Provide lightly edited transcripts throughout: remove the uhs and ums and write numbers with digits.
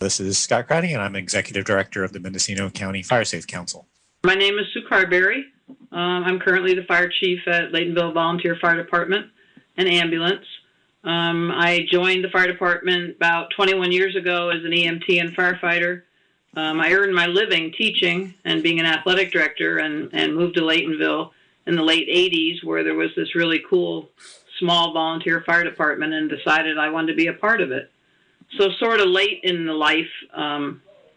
This is Scott Craddy, and I'm Executive Director of the Mendocino County Fire Safe Council. My name is Sue Carberry. I'm currently the fire chief at Laytonville Volunteer Fire Department and Ambulance. I joined the fire department about 21 years ago as an EMT and firefighter. I earned my living teaching and being an athletic director and moved to Laytonville in the late 80s, where there was this really cool small volunteer fire department, and decided I wanted to be a part of it. So sort of late in the life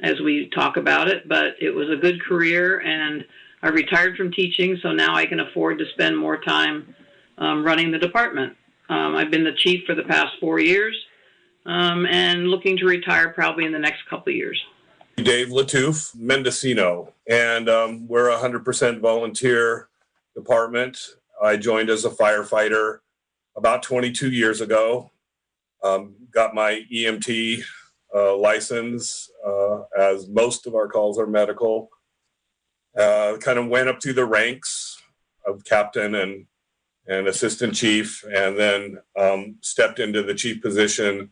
as we talk about it, but it was a good career, and I retired from teaching, so now I can afford to spend more time running the department. I've been the chief for the past 4 years and looking to retire probably in the next couple of years. Dave Latouf, Mendocino, and we're a 100% volunteer department. I joined as a firefighter about 22 years ago. Got my EMT license, as most of our calls are medical. Kind of went up through the ranks of captain and assistant chief, and then stepped into the chief position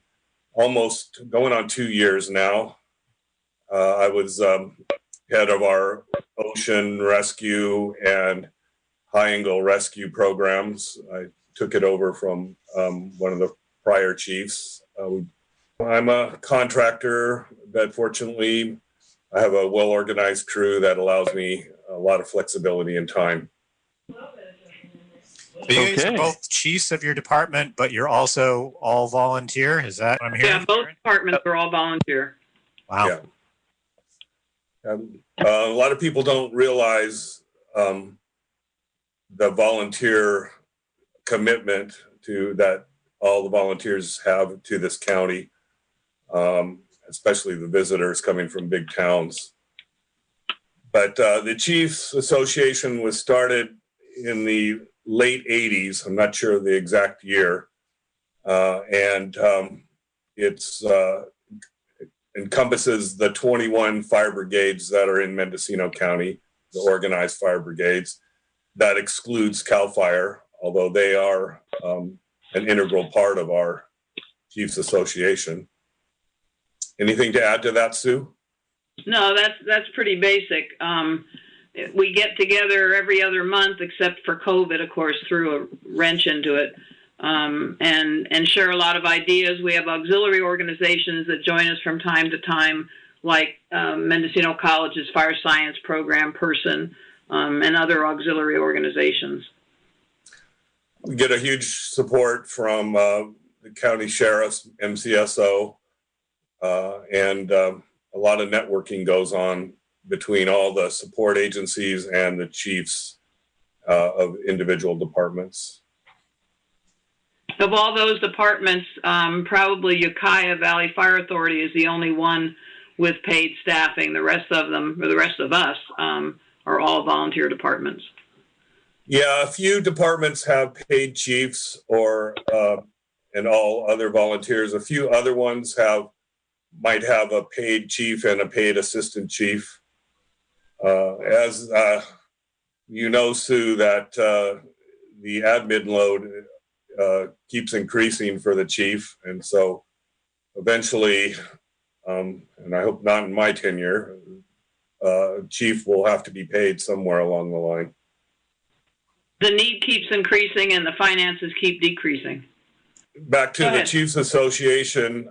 almost going on 2 years now. I was head of our ocean rescue and high angle rescue programs. I took it over from one of the prior chiefs. I'm a contractor, but fortunately I have a well-organized crew that allows me a lot of flexibility and time. So you guys are both chiefs of your department, but you're also all volunteer? Is that what I'm hearing? Yeah, both departments are all volunteer. Wow. Yeah. A lot of people don't realize the volunteer commitment that all the volunteers have to this county, especially the visitors coming from big towns. But the Chiefs Association was started in the late 80s. I'm not sure of the exact year. And it's encompasses the 21 fire brigades that are in Mendocino County, the organized fire brigades. That excludes CAL FIRE, although they are an integral part of our Chiefs Association. Anything to add to that, Sue? No, that's pretty basic. We get together every other month, except for COVID, of course, threw a wrench into it, and share a lot of ideas. We have auxiliary organizations that join us from time to time, like Mendocino College's Fire Science Program person, and other auxiliary organizations. We get a huge support from the county sheriff's MCSO, and a lot of networking goes on between all the support agencies and the chiefs of individual departments. Of all those departments, probably Ukiah Valley Fire Authority is the only one with paid staffing. The rest of them, or the rest of us, are all volunteer departments. Yeah, a few departments have paid chiefs and all other volunteers. A few other ones might have a paid chief and a paid assistant chief. As you know, Sue, that the admin load keeps increasing for the chief. And so eventually, and I hope not in my tenure, chief will have to be paid somewhere along the line. The need keeps increasing and the finances keep decreasing. Back to the Chiefs Association,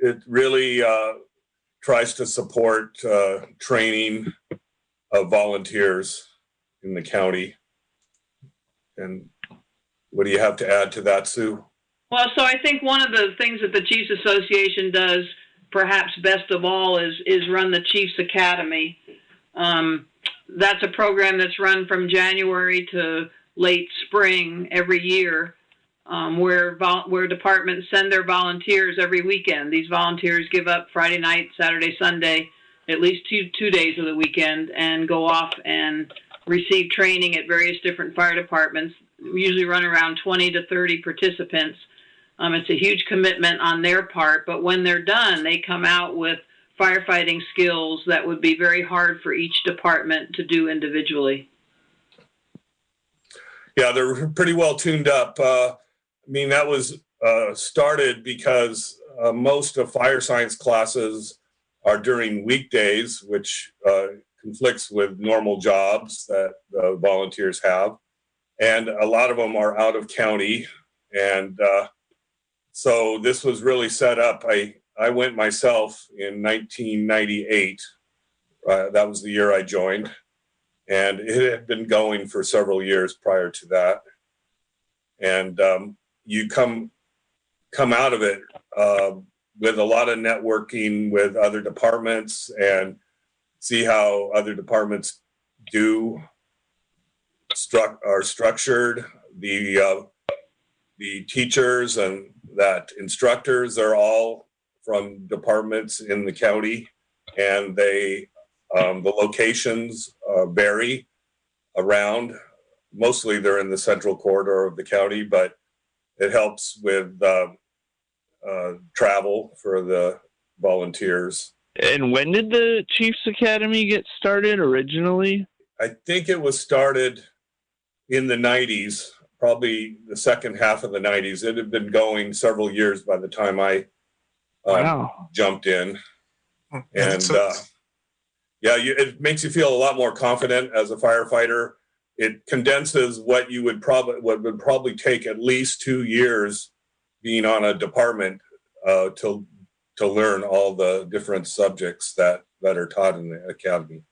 it really tries to support training of volunteers in the county. And what do you have to add to that, Sue? Well, so I think one of the things that the Chiefs Association does perhaps best of all is run the Chiefs Academy. That's a program that's run from January to late spring every year, where departments send their volunteers every weekend. These volunteers give up Friday night, Saturday, Sunday, at least two days of the weekend, and go off and receive training at various different fire departments. We usually run around 20 to 30 participants. It's a huge commitment on their part, but when they're done, they come out with firefighting skills that would be very hard for each department to do individually. Yeah, they're pretty well tuned up. I mean, that was started because most of fire science classes are during weekdays, which conflicts with normal jobs that volunteers have. And a lot of them are out of county. And so this was really set up. I went myself in 1998. That was the year I joined. And it had been going for several years prior to that. And you come out of it with a lot of networking with other departments and see how other departments are structured. The teachers and that instructors are all from departments in the county, and the locations vary around. Mostly they're in the central corridor of the county, but it helps with travel for the volunteers. And when did the Chiefs Academy get started originally? I think it was started in the 90s, probably the second half of the 90s. It had been going several years by the time I jumped in. And it makes you feel a lot more confident as a firefighter. It condenses what would probably take at least 2 years being on a department to learn all the different subjects that are taught in the academy.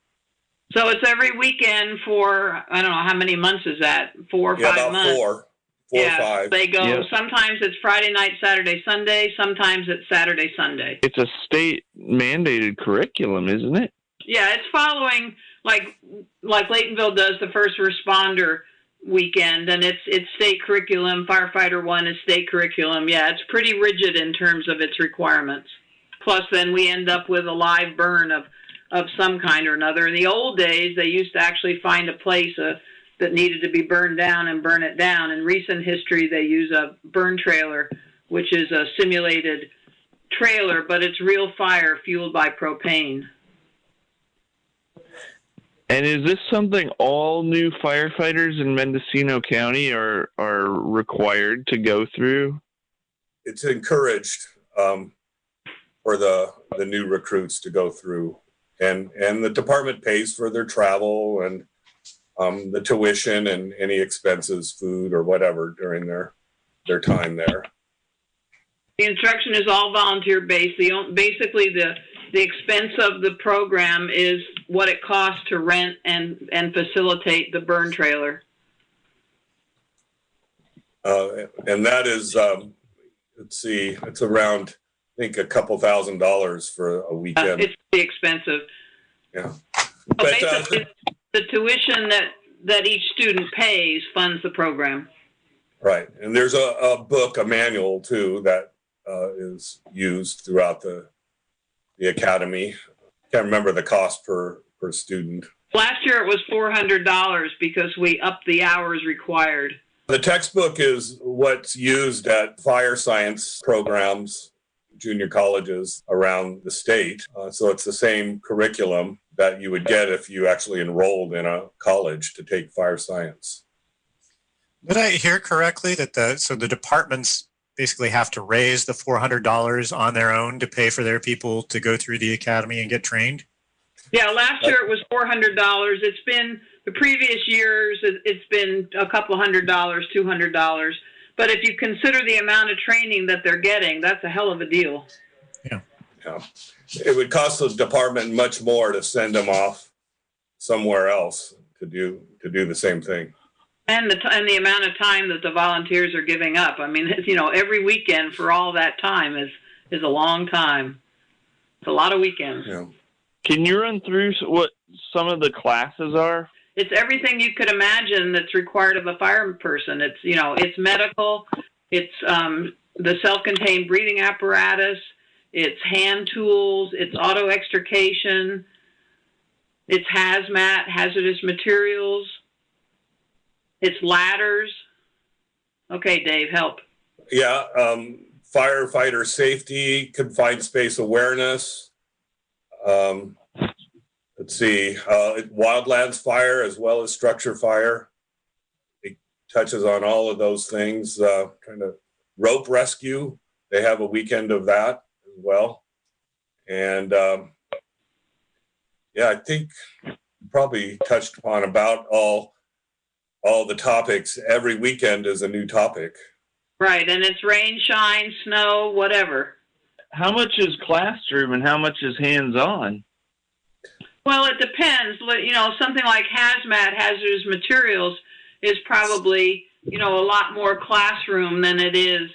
So it's every weekend for, I don't know, how many months is that? 4 or 5 about months? Four or five. They go, Yeah. Sometimes it's Friday night, Saturday, Sunday. Sometimes it's Saturday, Sunday. It's a state mandated curriculum, isn't it? Yeah, it's following, like Laytonville does the first responder weekend, and it's state curriculum. Firefighter 1 is state curriculum. Yeah, it's pretty rigid in terms of its requirements. Plus, then we end up with a live burn of some kind or another. In the old days, they used to actually find a place that needed to be burned down and burn it down. In recent history, they use a burn trailer, which is a simulated trailer, but it's real fire fueled by propane. And is this something all new firefighters in Mendocino County are required to go through? It's encouraged for the new recruits to go through. And the department pays for their travel and the tuition and any expenses, food or whatever during their time there. The instruction is all volunteer based. Basically, the expense of the program is what it costs to rent and facilitate the burn trailer. And that is, let's see, it's around, I think, a couple $1,000s for a weekend. It's pretty expensive. Yeah. But But basically, the tuition that each student pays funds the program. right. And there's a book, a manual too, that is used throughout the academy. Can't remember the cost per student. Last year it was $400 because we upped the hours required. The textbook is what's used at fire science programs, junior colleges around the state. So it's the same curriculum that you would get if you actually enrolled in a college to take fire science. Did I hear correctly that the departments basically have to raise the $400 on their own to pay for their people to go through the academy and get trained? Yeah, last year it was $400. It's been the previous years, it's been a couple $100, $200. But if you consider the amount of training that they're getting, that's a hell of a deal. Yeah. It would cost the department much more to send them off somewhere else to do the same thing. And the amount of time that the volunteers are giving up. I mean, every weekend for all that time is a long time. It's a lot of weekends. Yeah. Can you run through what some of the classes are? It's everything you could imagine that's required of a fire person. It's medical, it's the self-contained breathing apparatus, it's hand tools, it's auto extrication, it's hazmat, hazardous materials, it's ladders. Okay, Dave, help. Yeah, firefighter safety, confined space awareness. Let's see, wildlands fire as well as structure fire. It touches on all of those things. Kind of rope rescue. they have a weekend of that as well. And yeah, I think probably touched upon about all the topics. Every weekend is a new topic. Right, and it's rain, shine, snow, whatever. How much is classroom and how much is hands-on? Well, it depends. You know, something like hazmat, hazardous materials, is probably, you know, a lot more classroom than it is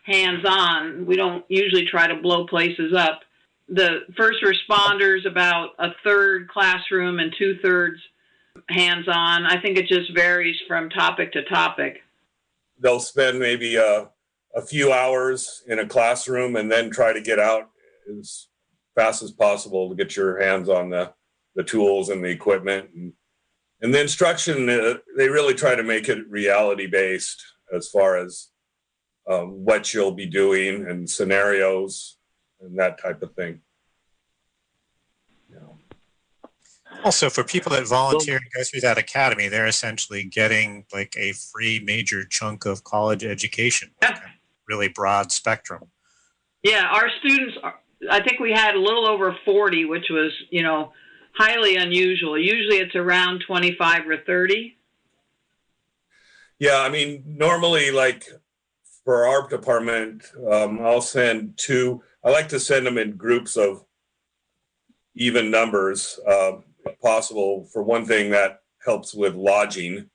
hands-on. We don't usually try to blow places up. The first responders, about a third classroom and 2/3 hands-on. I think it just varies from topic to topic. They'll spend maybe a few hours in a classroom and then try to get out as fast as possible to get your hands on the tools and the equipment. And the instruction, they really try to make it reality-based as far as what you'll be doing and scenarios and that type of thing. Also, for people that volunteer and go through that academy, they're essentially getting like a free major chunk of college education, Yeah. Really broad spectrum. Yeah, our students, I think we had a little over 40, which was, you know, highly unusual. Usually it's around 25 or 30. Yeah, I mean, normally, like for our department, I'll send two. I like to send them in groups of even numbers, if possible. For one thing, that helps with lodging,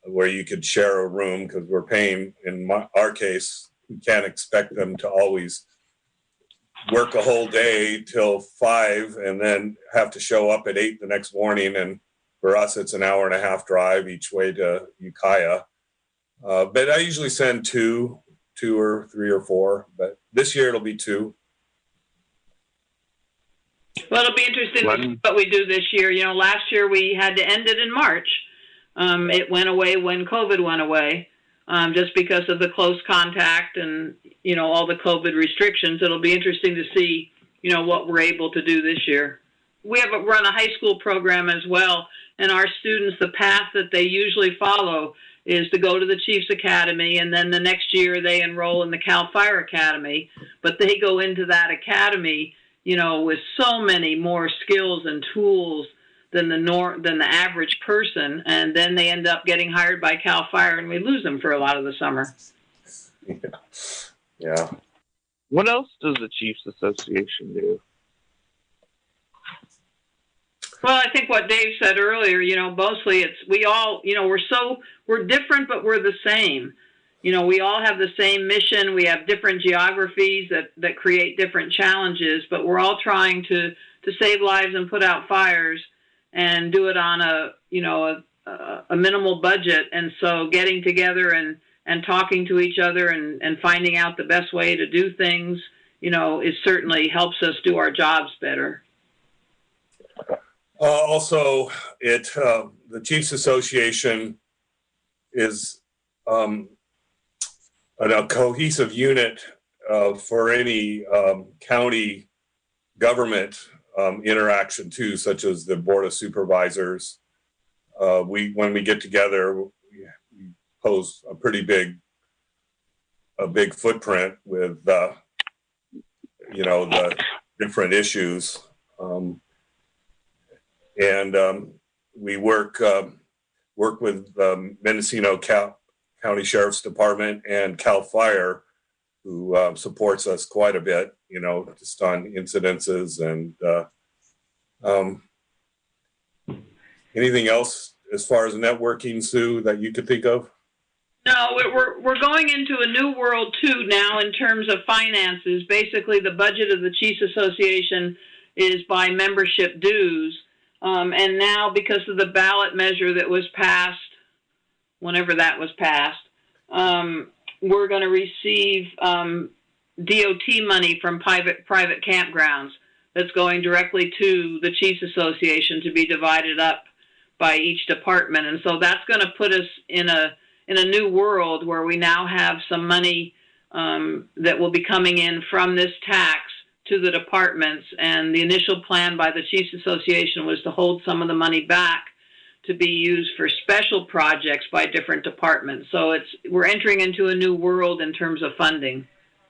where you could share a room, because we're paying, in our case, we can't expect them to always work a whole day till 5 and then have to show up at 8 the next morning. And for us, it's an hour and a half drive each way to Ukiah. But I usually send two or three or four, but this year it'll be 2. Well, it'll be interesting to see what we do this year. You know, last year we had to end it in March. It went away when COVID went away, just because of the close contact and, you know, all the COVID restrictions. It'll be interesting to see, you know, what we're able to do this year. We run a high school program as well, and our students, the path that they usually follow is to go to the Chiefs Academy, and then the next year they enroll in the Cal Fire Academy. But they go into that academy, you know, with so many more skills and tools than the average person, and then they end up getting hired by Cal Fire, and we lose them for a lot of the summer. Yeah. What else does the Chiefs Association do? Well, I think what Dave said earlier, you know, mostly it's we all, you know, we're different, but we're the same. You know, we all have the same mission. We have different geographies that create different challenges, but we're all trying to save lives and put out fires and do it on a minimal budget. And so getting together and talking to each other and finding out the best way to do things, you know, it certainly helps us do our jobs better. Also, the Chiefs Association is a cohesive unit for any county government interaction too, such as the Board of Supervisors. When we get together, we pose a pretty big footprint with the different issues, and we work with Mendocino County Sheriff's Department and Cal Fire, who supports us quite a bit, you know, just on incidences and anything else as far as networking, Sue, that you could think of? No, we're going into a new world too now in terms of finances. Basically, the budget of the Chiefs Association is by membership dues, and now because of the ballot measure that was passed, whenever that was passed, we're going to receive DOT money from private campgrounds that's going directly to the Chiefs Association to be divided up by each department. And so that's going to put us in a new world where we now have some money that will be coming in from this tax to the departments. And the initial plan by the Chiefs Association was to hold some of the money back to be used for special projects by different departments. So we're entering into a new world in terms of funding.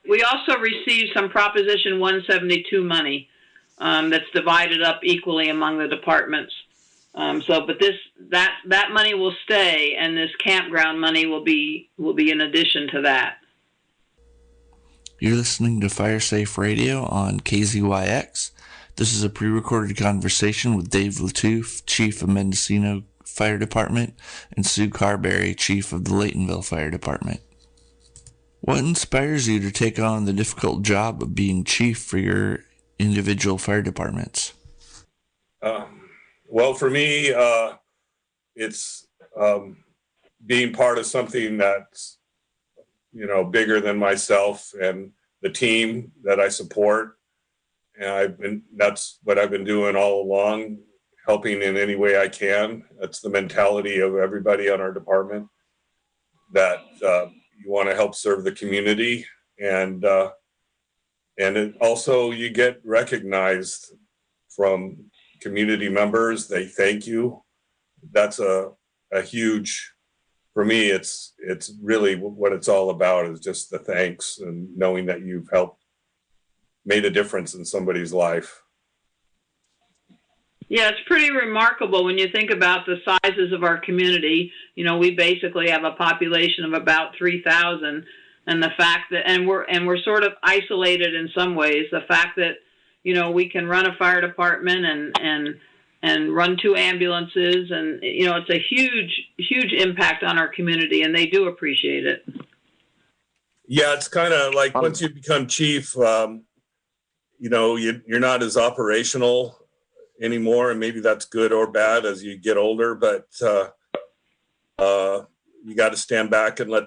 We also receive some Proposition 172 money that's divided up equally among the departments. But that money will stay, and this campground money will be in addition to that. You're listening to Fire Safe Radio on KZYX. This is a pre-recorded conversation with Dave Latouf, Chief of Mendocino Fire Department, and Sue Carberry, Chief of the Laytonville Fire Department. What inspires you to take on the difficult job of being chief for your individual fire departments? Well, for me, it's being part of something that's, bigger than myself and the team that I support. And that's what I've been doing all along, helping in any way I can. That's the mentality of everybody on our department, that you want to help serve the community, and it also, you get recognized from community members. They thank you. That's a huge, for me, it's really what it's all about, is just the thanks and knowing that you've helped, made a difference in somebody's life. Yeah, it's pretty remarkable when you think about the sizes of our community. We basically have a population of about 3,000, and the fact that, and we're sort of isolated in some ways. The fact that, we can run a fire department and run 2 ambulances, and it's a huge impact on our community, and they do appreciate it. Yeah, it's kind of like once you become chief, you're not as operational anymore, and maybe that's good or bad as you get older, but you got to stand back and let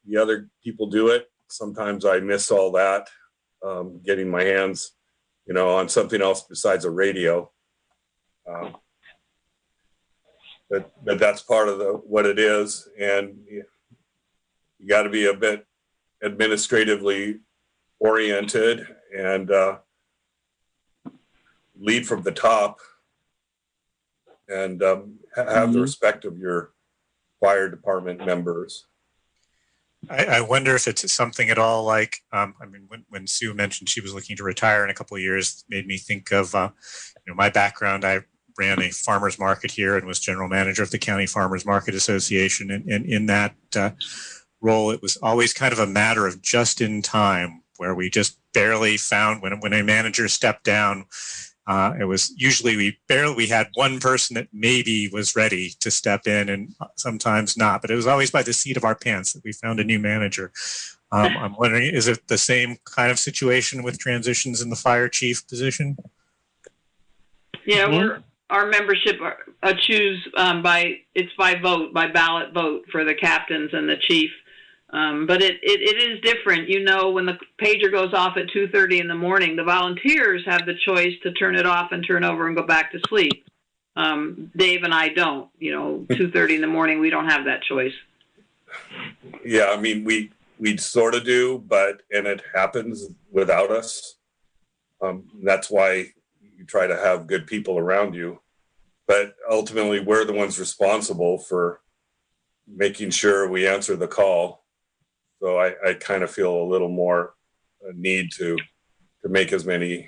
the other people do it. Sometimes I miss all that, getting my hands, on something else besides a radio. But that's part of what it is, and you got to be a bit administratively oriented and lead from the top, and have the respect of your fire department members. I wonder if it's something at all like, when Sue mentioned she was looking to retire in a couple of years, it made me think of, my background. I ran a farmer's market here and was general manager of the County Farmers Market Association. And in that role, it was always kind of a matter of just in time, where we just barely found, when a manager stepped down, it was usually we had one person that maybe was ready to step in, and sometimes not, but it was always by the seat of our pants that we found a new manager. I'm wondering, is it the same kind of situation with transitions in the fire chief position? Yeah, our membership choose by vote, by ballot vote for the captains and the chief. But it is different. When the pager goes off at 2:30 in the morning, the volunteers have the choice to turn it off and turn over and go back to sleep. Dave and I don't. 2:30 in the morning, we don't have that choice. Yeah, we sort of do, and it happens without us. That's why you try to have good people around you. But ultimately, we're the ones responsible for making sure we answer the call. So I kind of feel a little more need to make as many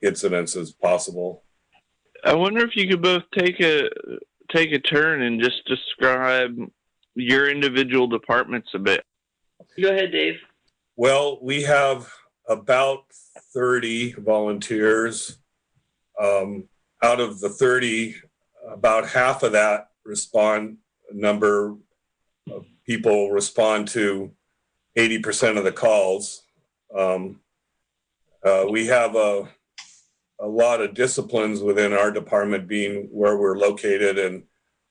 incidents as possible. I wonder if you could both take a turn and just describe your individual departments a bit. Go ahead, Dave. Well, we have about 30 volunteers. Out of the 30, about half of that number of people respond to 80% of the calls. We have a lot of disciplines within our department, being where we're located and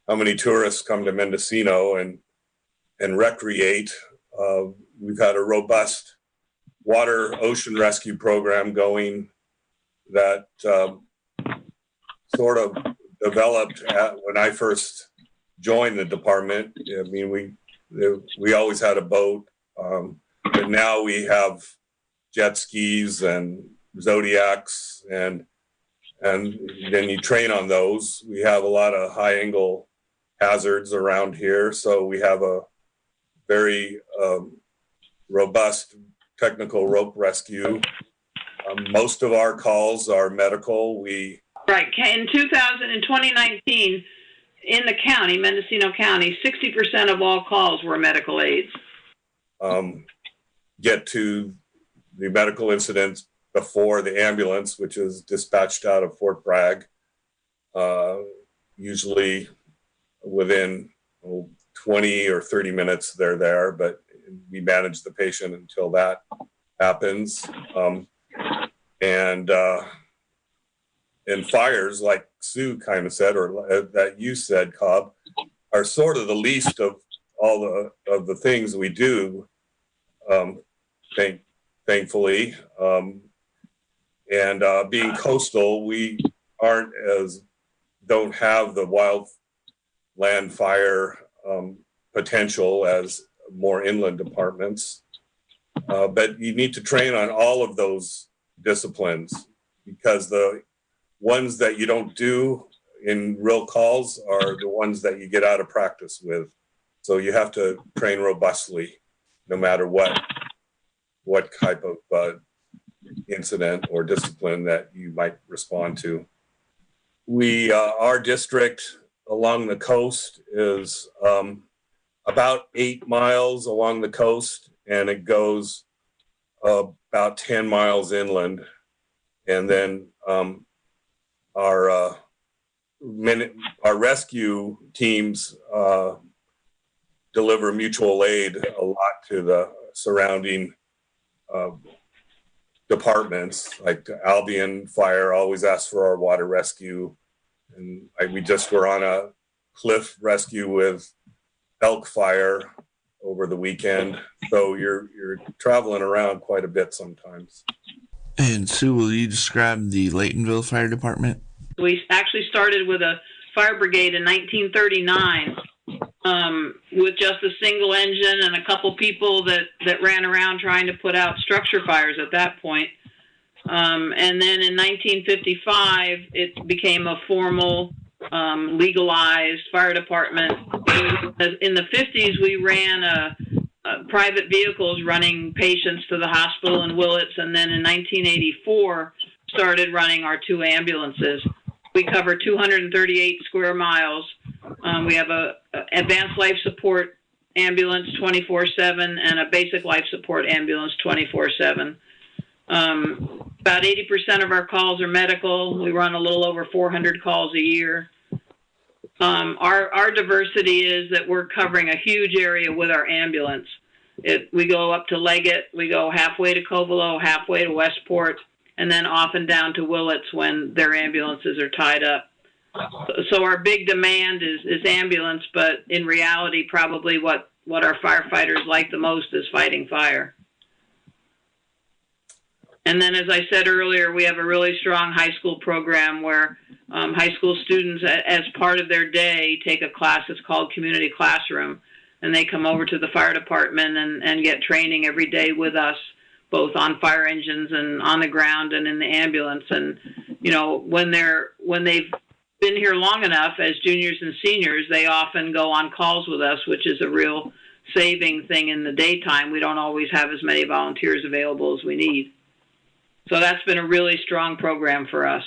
how many tourists come to Mendocino and recreate. We've had a robust water ocean rescue program going that sort of developed when I first joined the department. We always had a boat, but now we have jet skis and Zodiacs, and then you train on those. We have a lot of high angle hazards around here, so we have a very robust technical rope rescue. Most of our calls are medical. Right. In 2019, in the county, Mendocino County, 60% of all calls were medical aids. Get to the medical incidents before the ambulance, which is dispatched out of Fort Bragg, usually within 20 or 30 minutes they're there, but we manage the patient until that happens. And fires, like Sue kind of said, or that you said, Cobb, are sort of the least of all the things we do, thankfully. Being coastal, we don't have the wildland fire potential as more inland departments. But you need to train on all of those disciplines, because the ones that you don't do in real calls are the ones that you get out of practice with. So you have to train robustly, no matter what type of incident or discipline that you might respond to. Our district along the coast is about 8 miles along the coast, and it goes about 10 miles inland. And then our rescue teams deliver mutual aid a lot to the surrounding departments. Like Albion Fire always asks for our water rescue, and we just were on a cliff rescue with Elk Fire over the weekend. So you're traveling around quite a bit sometimes. And Sue, will you describe the Laytonville Fire Department? We actually started with a fire brigade in 1939 with just a single engine and a couple people that ran around trying to put out structure fires at that point. And then in 1955, it became a formal, legalized fire department. In the 50s, we ran private vehicles running patients to the hospital in Willits, and then in 1984 started running our 2 ambulances. We cover 238 square miles. We have a advanced life support ambulance 24/7 and a basic life support ambulance 24/7. About 80% of our calls are medical. We run a little over 400 calls a year. Our diversity is that we're covering a huge area with our ambulance. We go up to Leggett, we go halfway to Covelo, halfway to Westport, and then often down to Willits when their ambulances are tied up. So our big demand is ambulance, but in reality, probably what our firefighters like the most is fighting fire. And then, as I said earlier, we have a really strong high school program where high school students, as part of their day, take a class that's called Community Classroom, and they come over to the fire department and get training every day with us, both on fire engines and on the ground and in the ambulance. And, you know, when they've been here long enough as juniors and seniors, they often go on calls with us, which is a real saving thing in the daytime. We don't always have as many volunteers available as we need. So that's been a really strong program for us.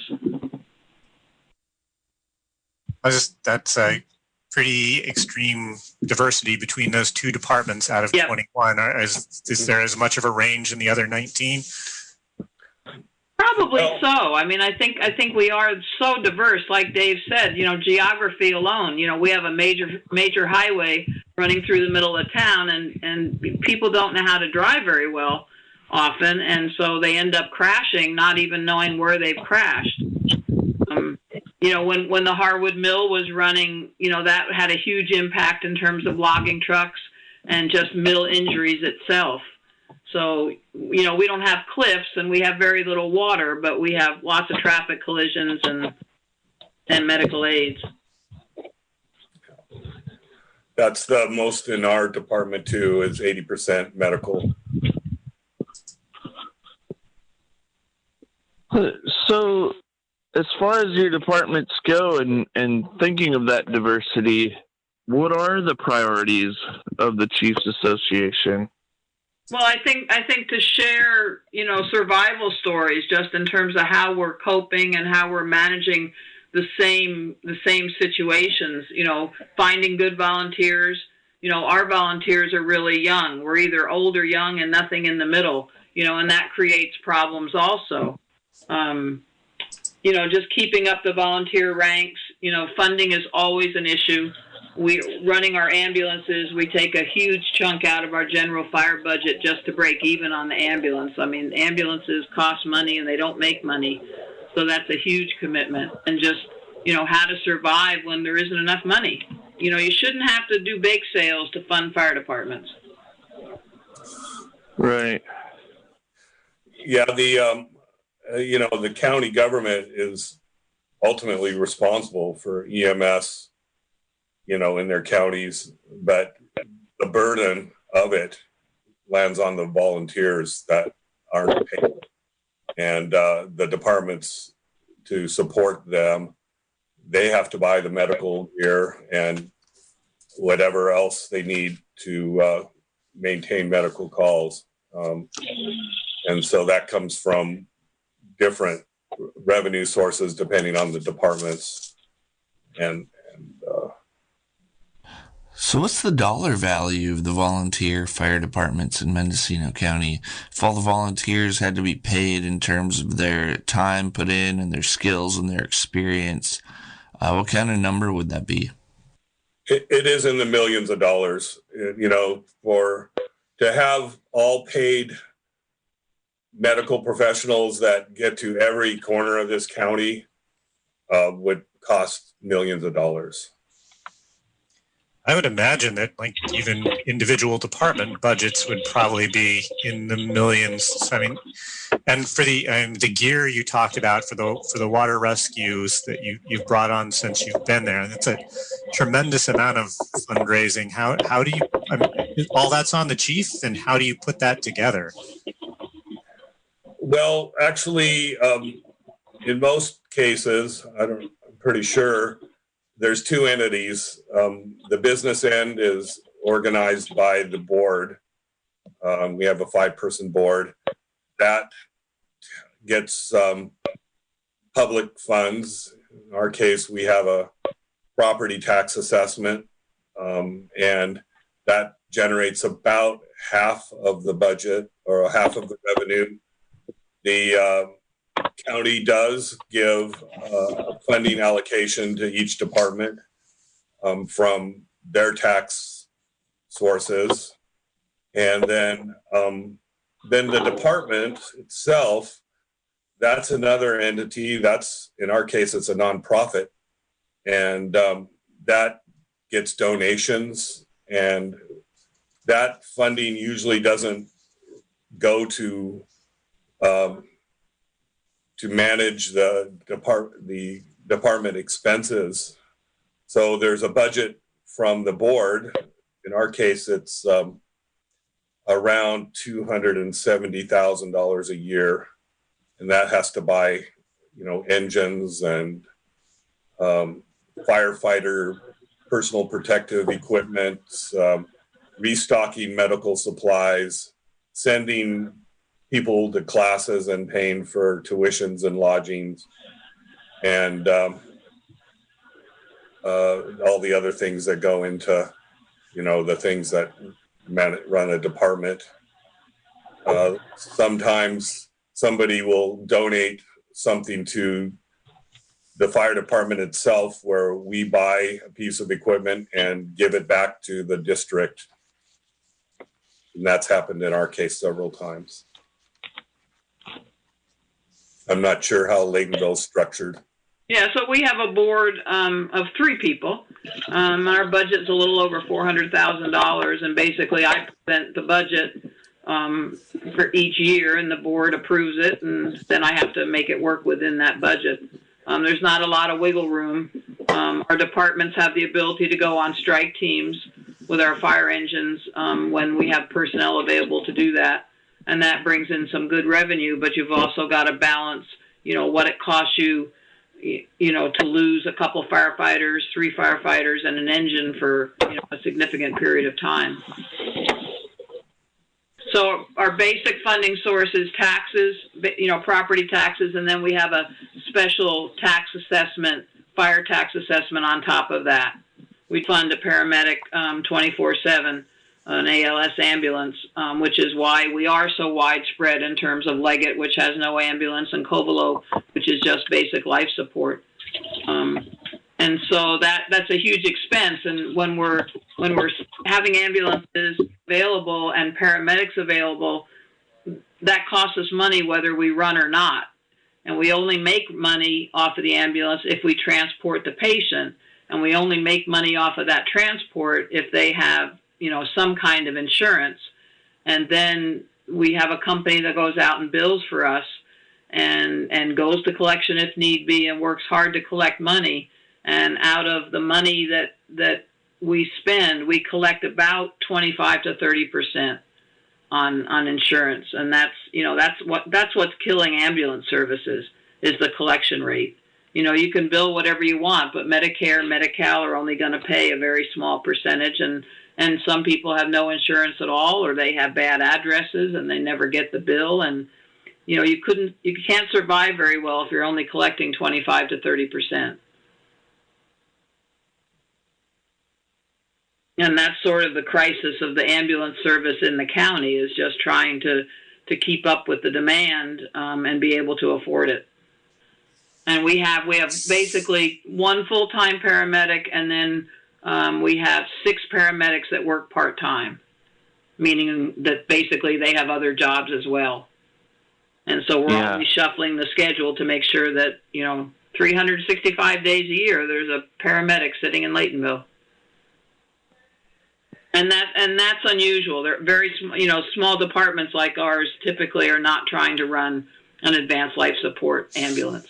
That's a pretty extreme diversity between those 2 departments out of 21. Is there as much of a range in the other 19? Probably so. I mean, I think we are so diverse. Like Dave said, you know, geography alone. You know, we have a major highway running through the middle of town, and people don't know how to drive very well often, and so they end up crashing, not even knowing where they've crashed. You know, when the Harwood Mill was running, you know, that had a huge impact in terms of logging trucks and just mill injuries itself. So, you know, we don't have cliffs and we have very little water, but we have lots of traffic collisions and medical aids. That's the most in our department too, is 80% medical. So as far as your departments go and thinking of that diversity, what are the priorities of the Chiefs Association? Well, I think to share, survival stories just in terms of how we're coping and how we're managing the same situations, finding good volunteers. Our volunteers are really young. We're either old or young and nothing in the middle, and that creates problems also. Just keeping up the volunteer ranks, funding is always an issue. Running our ambulances, we take a huge chunk out of our general fire budget just to break even on the ambulance. I mean, ambulances cost money and they don't make money. So that's a huge commitment. And just, how to survive when there isn't enough money. You shouldn't have to do bake sales to fund fire departments. Right. Yeah, the county government is ultimately responsible for EMS, in their counties, but the burden of it lands on the volunteers that aren't paid. And the departments, to support them, they have to buy the medical gear and whatever else they need to maintain medical calls. And so that comes from different revenue sources depending on the departments. So what's the dollar value of the volunteer fire departments in Mendocino County? If all the volunteers had to be paid in terms of their time put in and their skills and their experience, what kind of number would that be? It is in the millions of dollars, to have all paid medical professionals that get to every corner of this county would cost millions of dollars. I would imagine that even individual department budgets would probably be in the millions. I mean, and for the gear you talked about for the water rescues that you've brought on since you've been there, and it's a tremendous amount of fundraising. How do you all that's on the chief, and how do you put that together? Well, actually, in most cases, I'm pretty sure there's two entities. The business end is organized by the board. We have a 5-person board that gets public funds. In our case, we have a property tax assessment, and that generates about half of the budget or half of the revenue. The county does give a funding allocation to each department from their tax sources. And then the department itself, that's another entity. That's, in our case, it's a nonprofit. And that gets donations. And that funding usually doesn't go to manage the department expenses. So there's a budget from the board. In our case, it's around $270,000 a year, and that has to buy, engines and firefighter personal protective equipment, restocking medical supplies, sending people to classes and paying for tuitions and lodgings, and all the other things that go into, the things that run a department. Sometimes somebody will donate something to the fire department itself, where we buy a piece of equipment and give it back to the district. And that's happened in our case several times. I'm not sure how Laytonville's structured. Yeah, so we have a board of 3 people. Our budget's a little over $400,000, and basically I present the budget for each year, and the board approves it, and then I have to make it work within that budget. There's not a lot of wiggle room. Our departments have the ability to go on strike teams with our fire engines when we have personnel available to do that. And that brings in some good revenue, but you've also got to balance, what it costs you, to lose a couple firefighters, 3 firefighters, and an engine for, a significant period of time. So our basic funding source is taxes, property taxes, and then we have a special tax assessment, fire tax assessment on top of that. We fund a paramedic 24/7, an ALS ambulance, which is why we are so widespread in terms of Leggett, which has no ambulance, and Covelo, which is just basic life support. And so that's a huge expense. And when we're having ambulances available and paramedics available, that costs us money whether we run or not. And we only make money off of the ambulance if we transport the patient, and we only make money off of that transport if they have, some kind of insurance. And then we have a company that goes out and bills for us and goes to collection if need be and works hard to collect money. And out of the money that we spend, we collect about 25 to 30% on insurance, and that's what's killing ambulance services is the collection rate. You can bill whatever you want, but Medicare, Medi-Cal are only going to pay a very small percentage, and some people have no insurance at all, or they have bad addresses and they never get the bill, and you can't survive very well if you're only collecting 25 to 30%. And that's sort of the crisis of the ambulance service in the county, is just trying to keep up with the demand and be able to afford it. And we have basically one full-time paramedic, and then we have 6 paramedics that work part-time, meaning that basically they have other jobs as well. And so we're always shuffling the schedule to make sure that 365 days a year there's a paramedic sitting in Laytonville. And that's unusual. They're very small departments like ours typically are not trying to run an advanced life support ambulance.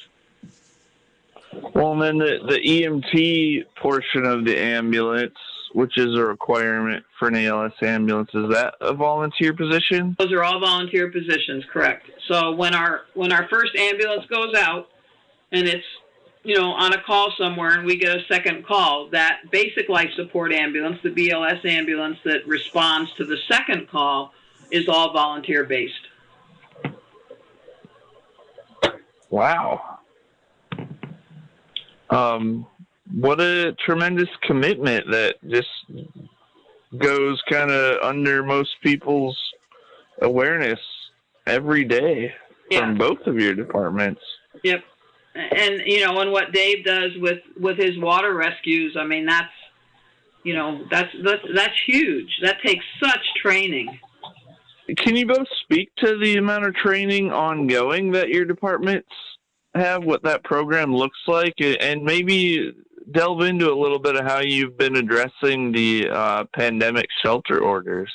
Well, and then the EMT portion of the ambulance, which is a requirement for an ALS ambulance, is that a volunteer position? Those are all volunteer positions, correct. So when our first ambulance goes out and it's on a call somewhere and we get a second call, that basic life support ambulance, the BLS ambulance that responds to the second call, is all volunteer based. Wow. What a tremendous commitment that just goes kind of under most people's awareness every day from both of your departments. Yep. And and what Dave does with his water rescues, I mean, that's huge. That takes such training. Can you both speak to the amount of training ongoing that your departments have, what that program looks like, and maybe delve into a little bit of how you've been addressing the pandemic shelter orders?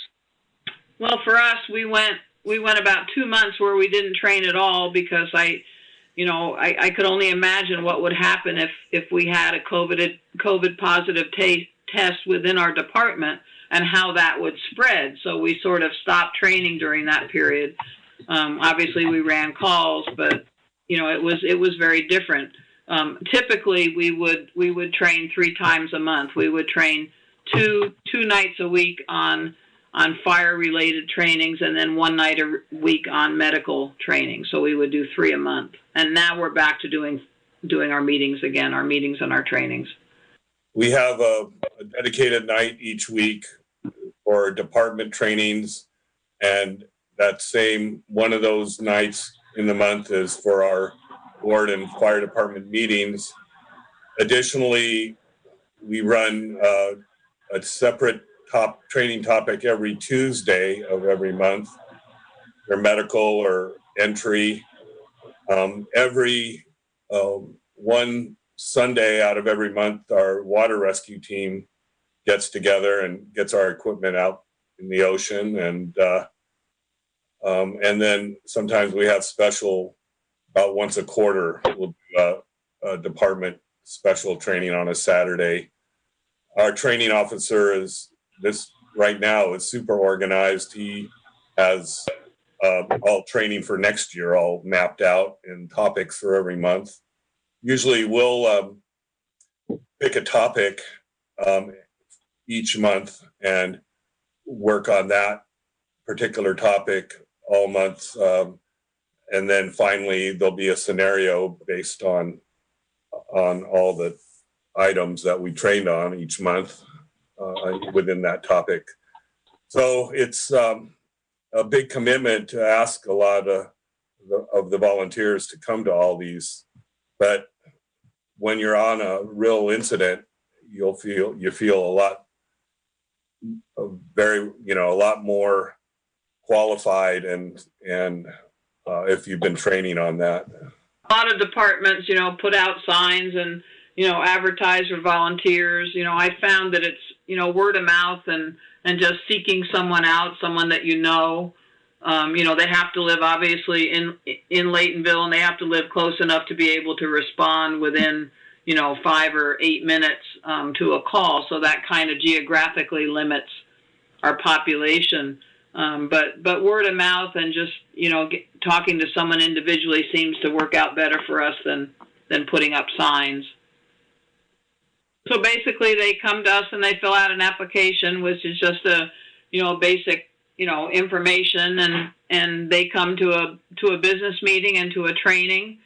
Well, for us, we went about 2 months where we didn't train at all, because I could only imagine what would happen if we had a COVID positive test within our department and how that would spread. So we sort of stopped training during that period. Obviously, we ran calls, but it was very different. Typically, we would train 3 times a month. We would train two nights a week on fire-related trainings, and then 1 night a week on medical training. So we would do 3 a month. And now we're back to doing our meetings again, our meetings and our trainings. We have a dedicated night each week for department trainings, and that same one of those nights in the month is for our board and fire department meetings. Additionally, we run a separate training topic every Tuesday of every month, or medical or entry. Every one Sunday out of every month, our water rescue team gets together and gets our equipment out in the ocean, and then sometimes we have special, about once a quarter, we'll do a department special training on a Saturday. Our training officer is right now is super organized. He has all training for next year all mapped out and topics for every month. Usually we'll pick a topic each month and work on that particular topic all month. And then finally, there'll be a scenario based on all the items that we trained on each month within that topic. So it's a big commitment to ask a lot of the volunteers to come to all these. But when you're on a real incident, you feel a lot a lot more qualified and if you've been training on that. A lot of departments, put out signs and, advertise for volunteers. I found that it's, word of mouth and just seeking someone out, someone that they have to live obviously in Laytonville, and they have to live close enough to be able to respond within, 5 or 8 minutes to a call. So that kind of geographically limits our population. But word of mouth and just, talking to someone individually seems to work out better for us than putting up signs. So basically they come to us and they fill out an application, which is just a basic, information, and they come to a business meeting and to a training.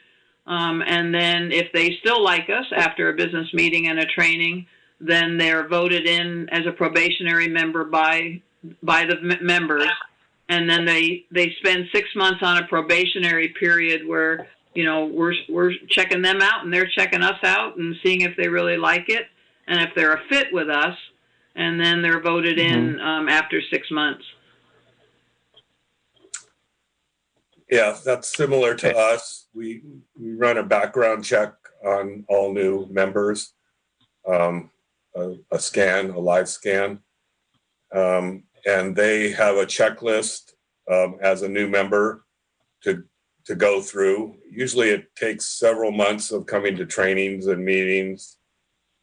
And then if they still like us after a business meeting and a training, then they're voted in as a probationary member by the members, and then they spend 6 months on a probationary period where we're checking them out and they're checking us out and seeing if they really like it and if they're a fit with us, and then they're voted in after 6 months. Yeah, that's similar to us. We run a background check on all new members, a live scan. And they have a checklist as a new member to go through. Usually it takes several months of coming to trainings and meetings.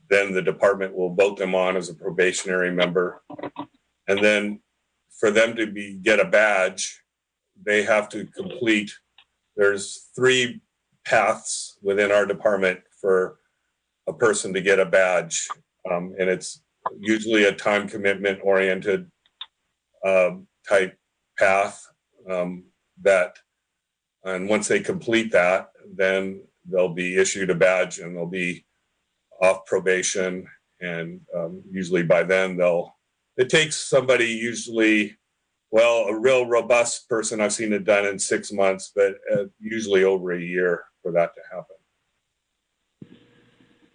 Then the department will vote them on as a probationary member. And then for them to get a badge, they have to complete, there's 3 paths within our department for a person to get a badge. And it's usually a time commitment oriented type path and once they complete that, then they'll be issued a badge and they'll be off probation. And usually by then it takes somebody usually, a real robust person, I've seen it done in 6 months, but usually over a year for that to happen.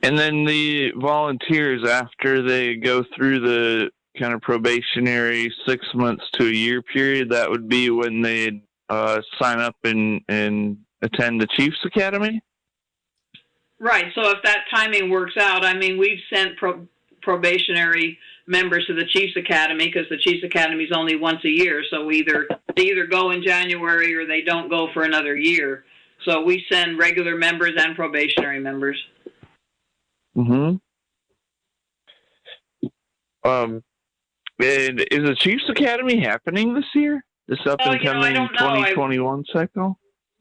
And then the volunteers, after they go through the kind of probationary 6 months to a year period, that would be when they sign up and attend the Chiefs Academy? Right. So if that timing works out, we've sent probationary members to the Chiefs Academy because the Chiefs Academy is only once a year. So they either go in January or they don't go for another year. So we send regular members and probationary members. And is the Chiefs Academy happening this year? This up and coming 2021 cycle?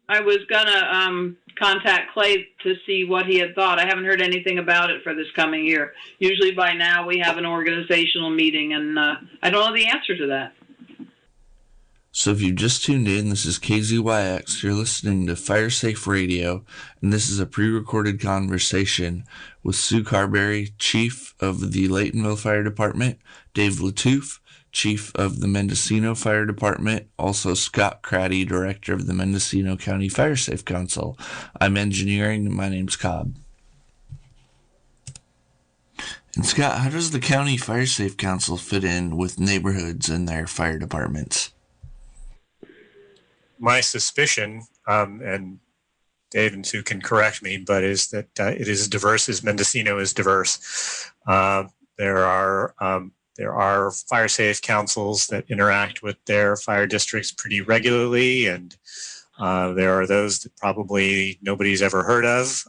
I was gonna contact Clay to see what he had thought. I haven't heard anything about it for this coming year. Usually by now we have an organizational meeting, and I don't know the answer to that. So if you've just tuned in, this is KZYX. You're listening to Fire Safe Radio, and this is a pre-recorded conversation with Sue Carberry, Chief of the Laytonville Fire Department, Dave Latouf, Chief of the Mendocino Fire Department, also Scott Craddy, Director of the Mendocino County Fire Safe Council. I'm engineering, and my name's Cobb. And Scott, how does the County Fire Safe Council fit in with neighborhoods and their fire departments? My suspicion, and Dave and Sue can correct me, but is that it is as diverse as Mendocino is diverse. There are fire safe councils that interact with their fire districts pretty regularly, and there are those that probably nobody's ever heard of,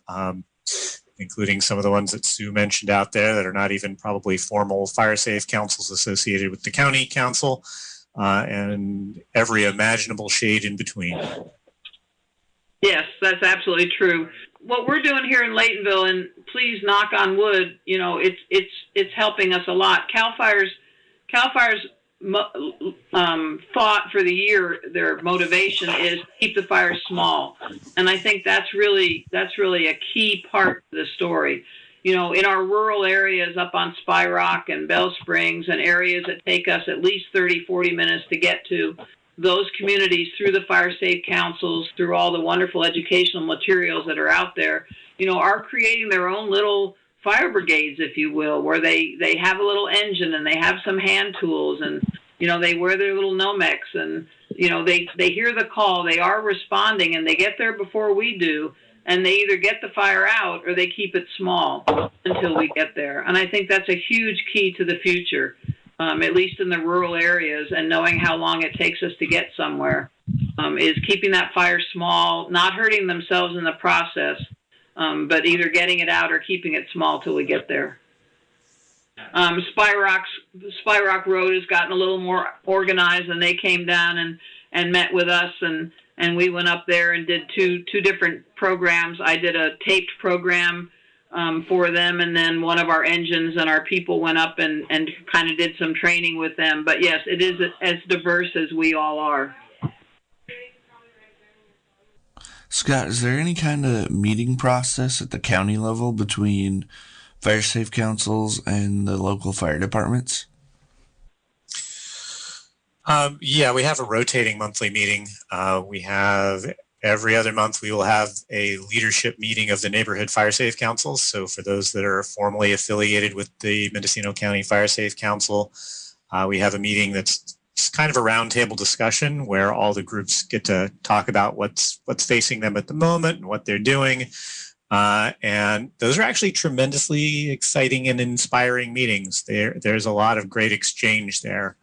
including some of the ones that Sue mentioned out there that are not even probably formal fire safe councils associated with the county council. And every imaginable shade in between. Yes, that's absolutely true. What we're doing here in Laytonville, and please knock on wood, it's helping us a lot. CAL FIRE's thought for the year, their motivation is keep the fire small, and I think that's really a key part of the story. You know, in our rural areas up on Spy Rock and Bell Springs and areas that take us at least 30, 40 minutes to get to, those communities through the fire safe councils, through all the wonderful educational materials that are out there, you know, are creating their own little fire brigades, if you will, where they have a little engine and they have some hand tools, and, you know, they wear their little Nomex, and, you know, they hear the call, they are responding, and they get there before we do, and they either get the fire out or they keep it small until we get there. And I think that's a huge key to the future, at least in the rural areas, and knowing how long it takes us to get somewhere, is keeping that fire small, not hurting themselves in the process, but either getting it out or keeping it small till we get there. Spy Rock Road has gotten a little more organized, and they came down and met with us, and we went up there and did two different programs. I did a taped program for them, and then one of our engines and our people went up and kind of did some training with them. But yes, it is as diverse as we all are. Scott, is there any kind of meeting process at the county level between fire safe councils and the local fire departments? Yeah, we have a rotating monthly meeting. We have every other month, we will have a leadership meeting of the neighborhood fire safe councils. So for those that are formally affiliated with the Mendocino County Fire Safe Council, we have a meeting that's kind of a roundtable discussion where all the groups get to talk about what's facing them at the moment and what they're doing. And those are actually tremendously exciting and inspiring meetings. There's a lot of great exchange there.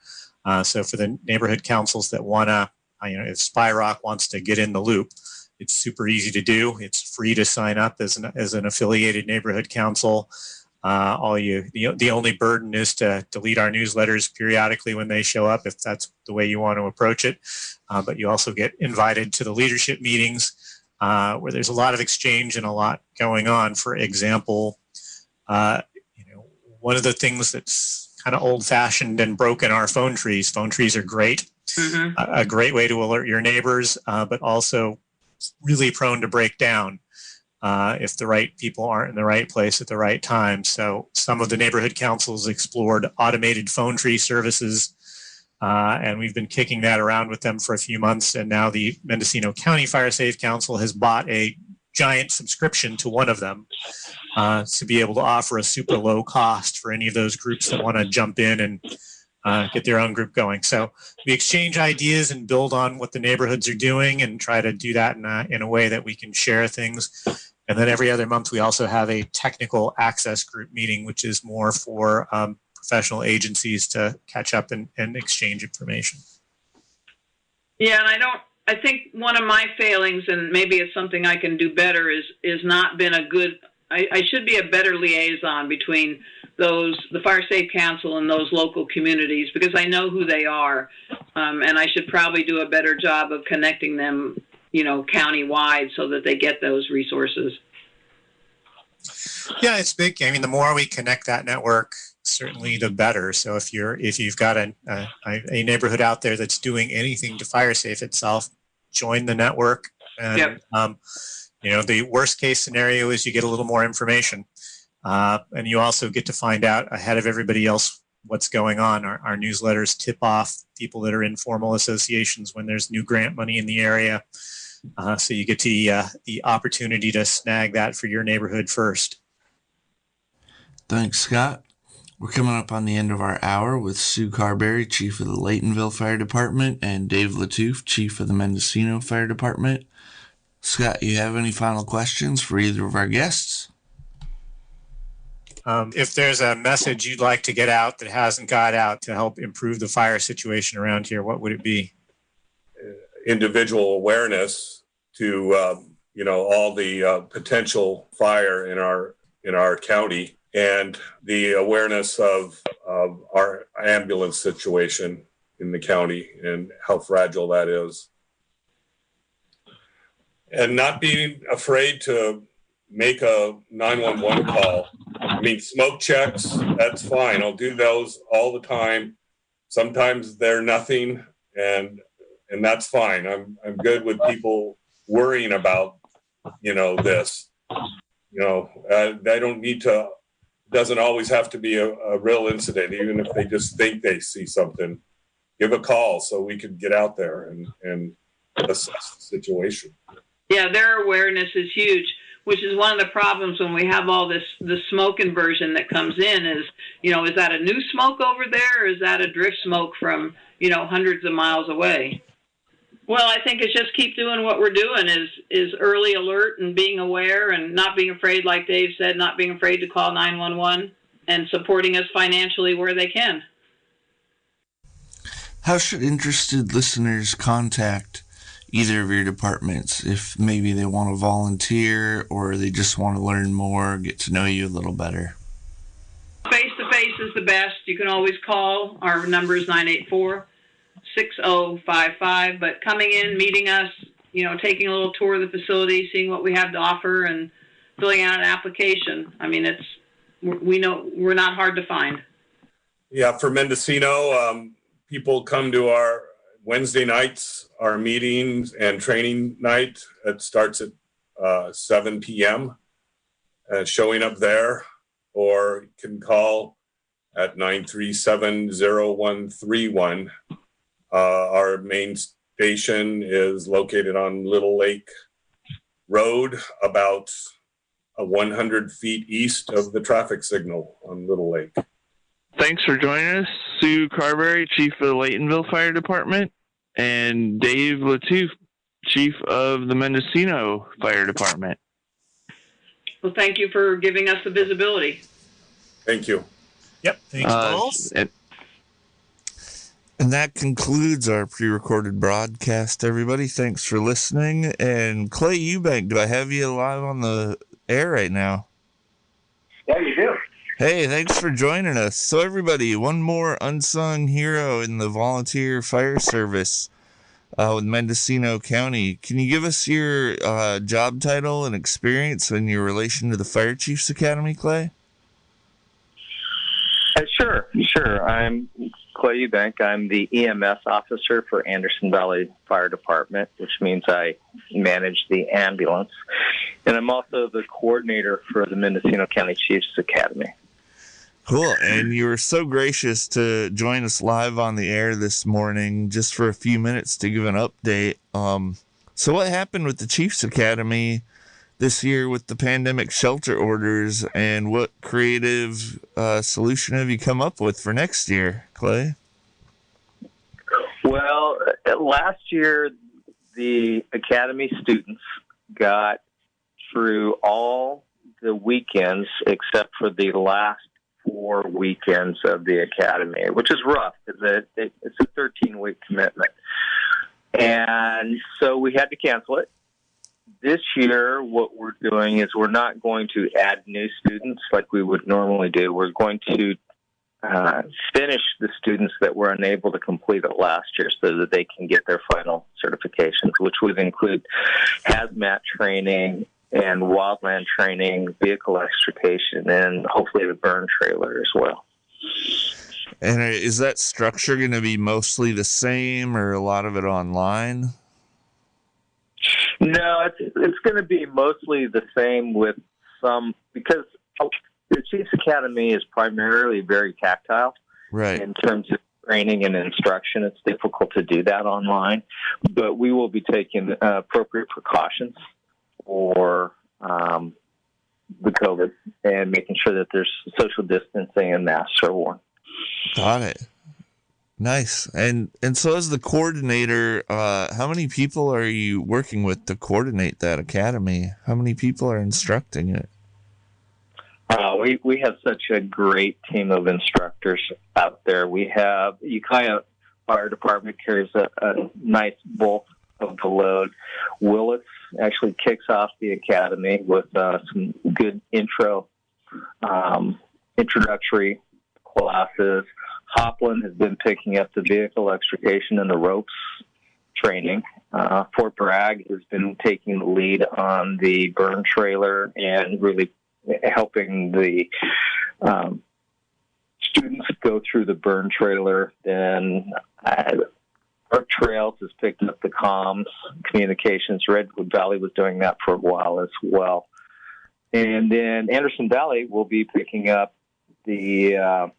So for the neighborhood councils that want to, if Spy Rock wants to get in the loop, it's super easy to do. It's free to sign up as an affiliated neighborhood council. The only burden is to delete our newsletters periodically when they show up, if that's the way you want to approach it. But you also get invited to the leadership meetings where there's a lot of exchange and a lot going on. For example, one of the things that's kind of old-fashioned and broken are phone trees. Phone trees are great, a great way to alert your neighbors, but also really prone to break down if the right people aren't in the right place at the right time. So some of the neighborhood councils explored automated phone tree services, and we've been kicking that around with them for a few months. And now the Mendocino County Fire Safe Council has bought a giant subscription to one of them to be able to offer a super low cost for any of those groups that want to jump in and get their own group going. So we exchange ideas and build on what the neighborhoods are doing and try to do that in a way that we can share things. And then every other month, we also have a technical access group meeting, which is more for professional agencies to catch up and exchange information. Yeah, and I think one of my failings, and maybe it's something I can do better, is not been a good, I should be a better liaison between the Fire Safe Council and those local communities, because I know who they are, and I should probably do a better job of connecting them, county-wide, so that they get those resources. Yeah, it's big. I mean, the more we connect that network, certainly the better. So if you've got a neighborhood out there that's doing anything to fire safe itself, join the network. And the worst case scenario is you get a little more information, and you also get to find out ahead of everybody else what's going on. Our newsletters tip off people that are in formal associations when there's new grant money in the area, so you get the opportunity to snag that for your neighborhood first. Thanks, Scott. We're coming up on the end of our hour with Sue Carberry, Chief of the Laytonville Fire Department, and Dave Latouf, Chief of the Mendocino Fire Department. Scott, you have any final questions for either of our guests? If there's a message you'd like to get out that hasn't got out to help improve the fire situation around here, what would it be? Individual awareness to, all the potential fire in our county, and the awareness of our ambulance situation in the county and how fragile that is. And not being afraid to make a 911 call. I mean, smoke checks, that's fine. I'll do those all the time. Sometimes they're nothing, and that's fine. I'm good with people worrying about, this. They don't need to. Doesn't always have to be a real incident. Even if they just think they see something, give a call so we can get out there and assess the situation. Yeah, their awareness is huge, which is one of the problems when we have all the smoke inversion that comes in is that a new smoke over there, or is that a drift smoke from, hundreds of miles away? Well, I think it's just keep doing what we're doing is early alert and being aware and not being afraid, like Dave said, not being afraid to call 911 and supporting us financially where they can. How should interested listeners contact either of your departments if maybe they want to volunteer or they just want to learn more, get to know you a little better? Face-to-face is the best. You can always call. Our number is 984-6055. But coming in, meeting us, taking a little tour of the facility, seeing what we have to offer, and filling out an application. I mean, we know we're not hard to find. Yeah, for Mendocino, people come to our Wednesday nights, our meetings and training night. It starts at 7 p.m. Showing up there, or you can call at 937-0131. Our main station is located on Little Lake Road, about 100 feet east of the traffic signal on Little Lake. Thanks for joining us, Sue Carberry, Chief of the Laytonville Fire Department, and Dave Latouf, Chief of the Mendocino Fire Department. Well, thank you for giving us the visibility. Thank you. Yep. Thanks, both. And that concludes our pre-recorded broadcast, everybody. Thanks for listening. And Clay Eubank, do I have you live on the air right now? Yeah, you do. Hey, thanks for joining us. So everybody, one more unsung hero in the volunteer fire service with Mendocino County. Can you give us your job title and experience and your relation to the Fire Chiefs Academy, Clay? Sure. I'm Clay Eubank. I'm the EMS officer for Anderson Valley Fire Department, which means I manage the ambulance. And I'm also the coordinator for the Mendocino County Chiefs Academy. Cool. And you were so gracious to join us live on the air this morning just for a few minutes to give an update. So what happened with the Chiefs Academy this year with the pandemic shelter orders, and what creative solution have you come up with for next year, Clay? Well, last year, the Academy students got through all the weekends except for the last 4 weekends of the Academy, which is rough because it's a 13-week commitment. And so we had to cancel it. This year, what we're doing is we're not going to add new students like we would normally do. We're going to finish the students that were unable to complete it last year so that they can get their final certifications, which would include hazmat training and wildland training, vehicle extrication, and hopefully the burn trailer as well. And is that structure going to be mostly the same, or a lot of it online? No, it's going to be mostly the same with some, because the Chiefs Academy is primarily very tactile. Right. In terms of training and instruction. It's difficult to do that online, but we will be taking appropriate precautions for the COVID and making sure that there's social distancing and masks are worn. Got it. Nice. And so as the coordinator, how many people are you working with to coordinate that academy? How many people are instructing it? We have such a great team of instructors out there. We have Ukiah Fire Department carries a nice bulk of the load. Willits actually kicks off the academy with some good introductory classes. Hopland has been picking up the vehicle extrication and the ropes training. Fort Bragg has been taking the lead on the burn trailer and really helping the students go through the burn trailer. Then Arc Trails has picked up the comms, communications. Redwood Valley was doing that for a while as well. And then Anderson Valley will be picking up the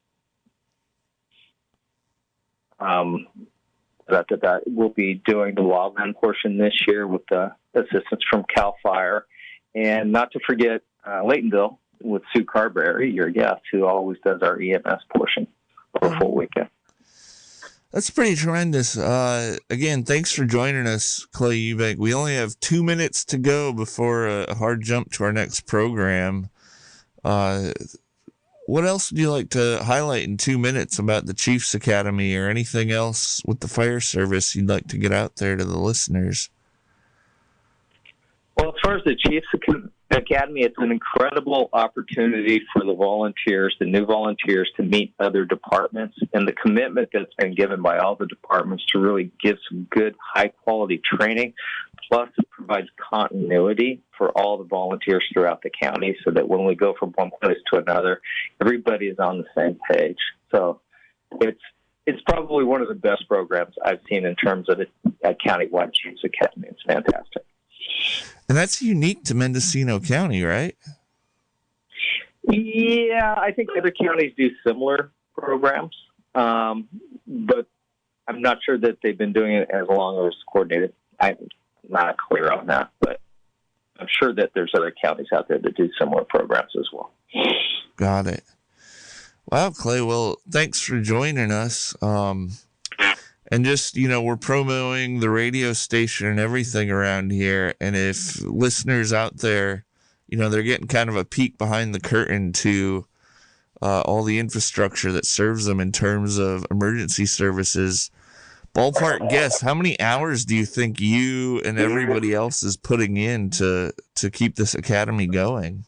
we'll be doing the wildland portion this year with the assistance from CAL FIRE. And not to forget Laytonville with Sue Carberry, your guest, who always does our EMS portion for a full weekend. That's pretty tremendous. Again, thanks for joining us, Clay Eubank. We only have 2 minutes to go before a hard jump to our next program. What else would you like to highlight in 2 minutes about the Chiefs Academy or anything else with the fire service you'd like to get out there to the listeners? Well, as far as the Chiefs Academy, it's an incredible opportunity for the volunteers, the new volunteers, to meet other departments, and the commitment that's been given by all the departments to really give some good, high-quality training. Plus, it provides continuity for all the volunteers throughout the county so that when we go from one place to another, everybody is on the same page. So it's probably one of the best programs I've seen in terms of a county-wide Chiefs Academy. It's fantastic. And that's unique to Mendocino County, right? Yeah, I think other counties do similar programs, but I'm not sure that they've been doing it as long as coordinated. I'm not clear on that, but I'm sure that there's other counties out there that do similar programs as well. Got it. Wow, Clay. Well, thanks for joining us. And just, we're promoting the radio station and everything around here. And if listeners out there, they're getting kind of a peek behind the curtain to all the infrastructure that serves them in terms of emergency services, ballpark guess, how many hours do you think you and everybody else is putting in to keep this academy going?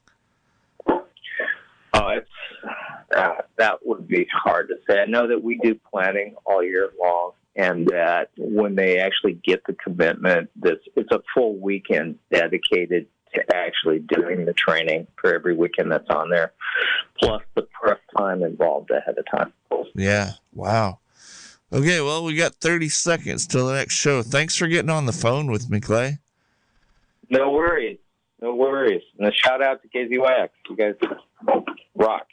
That would be hard to say. I know that we do planning all year long, and that when they actually get the commitment, it's a full weekend dedicated to actually doing the training for every weekend that's on there, plus the prep time involved ahead of time. Yeah. Wow. Okay, well, we got 30 seconds till the next show. Thanks for getting on the phone with me, Clay. No worries. And a shout out to KZYX. You guys rock.